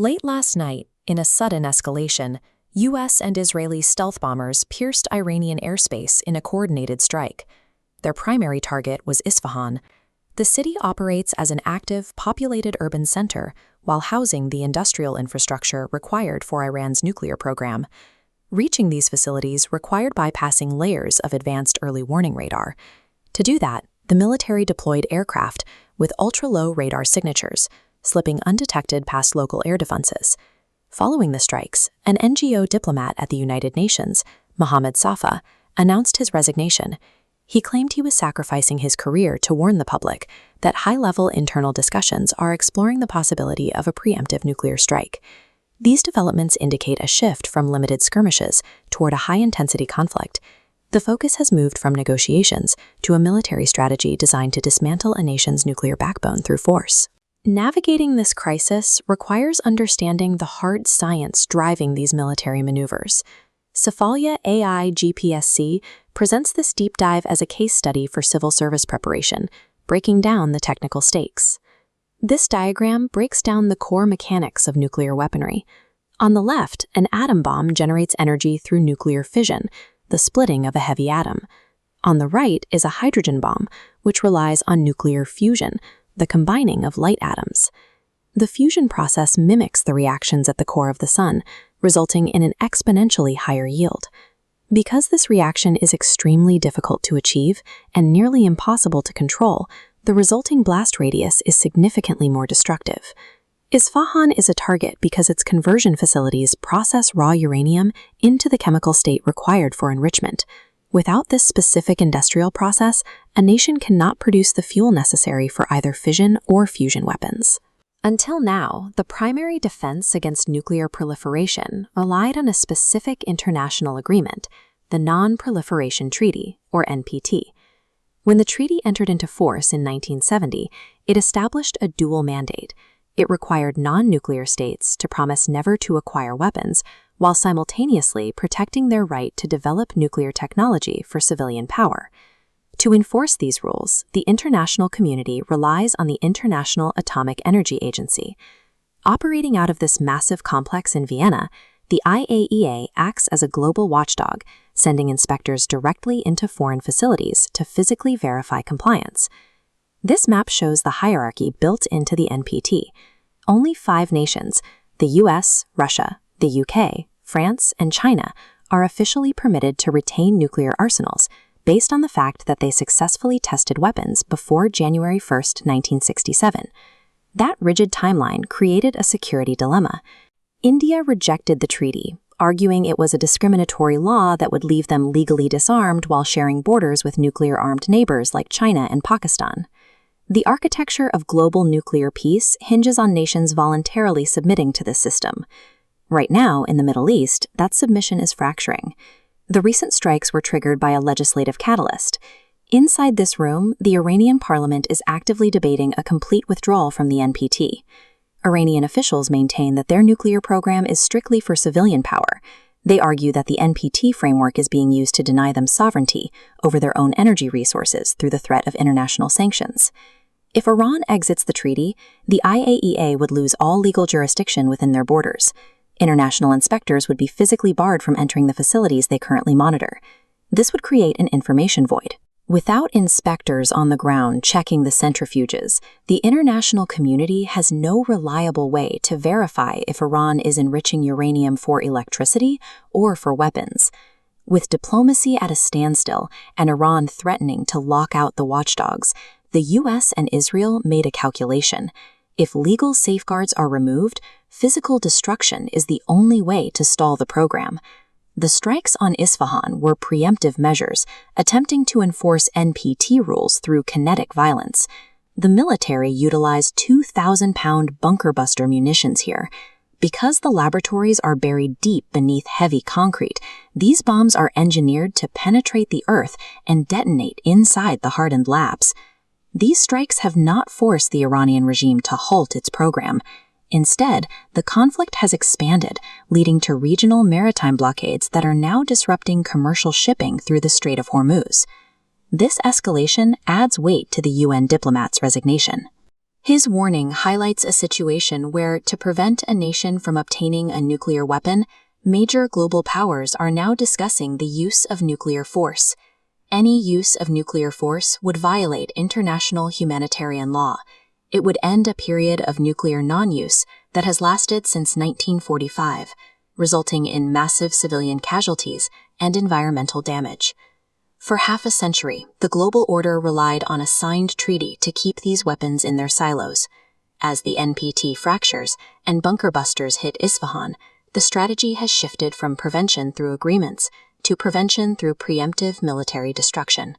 Late last night, in a sudden escalation, U.S. and Israeli stealth bombers pierced Iranian airspace in a coordinated strike. Their primary target was Isfahan. The city operates as an active, populated urban center while housing the industrial infrastructure required for Iran's nuclear program. Reaching these facilities required bypassing layers of advanced early warning radar. To do that, the military deployed aircraft with ultra-low radar signatures, slipping undetected past local air defenses. Following the strikes, an NGO diplomat at the United Nations, Mohammed Safa, announced his resignation. He claimed he was sacrificing his career to warn the public that high-level internal discussions are exploring the possibility of a preemptive nuclear strike. These developments indicate a shift from limited skirmishes toward a high-intensity conflict. The focus has moved from negotiations to a military strategy designed to dismantle a nation's nuclear backbone through force. Navigating this crisis requires understanding the hard science driving these military maneuvers. CBRT GPSC presents this deep dive as a case study for civil service preparation, breaking down the technical stakes. This diagram breaks down the core mechanics of nuclear weaponry. On the left, an atom bomb generates energy through nuclear fission, the splitting of a heavy atom. On the right is a hydrogen bomb, which relies on nuclear fusion, the combining of light atoms. The fusion process mimics the reactions at the core of the sun, resulting in an exponentially higher yield. Because this reaction is extremely difficult to achieve and nearly impossible to control, the resulting blast radius is significantly more destructive. Isfahan is a target because its conversion facilities process raw uranium into the chemical state required for enrichment. Without this specific industrial process, a nation cannot produce the fuel necessary for either fission or fusion weapons. Until now, the primary defense against nuclear proliferation relied on a specific international agreement, the Non-Proliferation Treaty, or NPT. When the treaty entered into force in 1970, it established a dual mandate. It required non-nuclear states to promise never to acquire weapons, while simultaneously protecting their right to develop nuclear technology for civilian power. To enforce these rules, the international community relies on the International Atomic Energy Agency. Operating out of this massive complex in Vienna, the IAEA acts as a global watchdog, sending inspectors directly into foreign facilities to physically verify compliance. This map shows the hierarchy built into the NPT. Only 5 nations, the US, Russia, the UK, France, and China, are officially permitted to retain nuclear arsenals based on the fact that they successfully tested weapons before January 1, 1967. That rigid timeline created a security dilemma. India rejected the treaty, arguing it was a discriminatory law that would leave them legally disarmed while sharing borders with nuclear-armed neighbors like China and Pakistan. The architecture of global nuclear peace hinges on nations voluntarily submitting to this system. Right now, in the Middle East, that submission is fracturing. The recent strikes were triggered by a legislative catalyst. Inside this room, the Iranian parliament is actively debating a complete withdrawal from the NPT. Iranian officials maintain that their nuclear program is strictly for civilian power. They argue that the NPT framework is being used to deny them sovereignty over their own energy resources through the threat of international sanctions. If Iran exits the treaty, the IAEA would lose all legal jurisdiction within their borders. International inspectors would be physically barred from entering the facilities they currently monitor. This would create an information void. Without inspectors on the ground checking the centrifuges, the international community has no reliable way to verify if Iran is enriching uranium for electricity or for weapons. With diplomacy at a standstill and Iran threatening to lock out the watchdogs, the US and Israel made a calculation. If legal safeguards are removed, physical destruction is the only way to stall the program. The strikes on Isfahan were preemptive measures, attempting to enforce NPT rules through kinetic violence. The military utilized 2,000-pound bunker-buster munitions here. Because the laboratories are buried deep beneath heavy concrete, these bombs are engineered to penetrate the earth and detonate inside the hardened labs. These strikes have not forced the Iranian regime to halt its program. Instead, the conflict has expanded, leading to regional maritime blockades that are now disrupting commercial shipping through the Strait of Hormuz. This escalation adds weight to the UN diplomat's resignation. His warning highlights a situation where, to prevent a nation from obtaining a nuclear weapon, major global powers are now discussing the use of nuclear force. Any use of nuclear force would violate international humanitarian law. It would end a period of nuclear non-use that has lasted since 1945, resulting in massive civilian casualties and environmental damage. For half a century, the global order relied on a signed treaty to keep these weapons in their silos. As the NPT fractures and bunker busters hit Isfahan, the strategy has shifted from prevention through agreements to prevention through preemptive military destruction.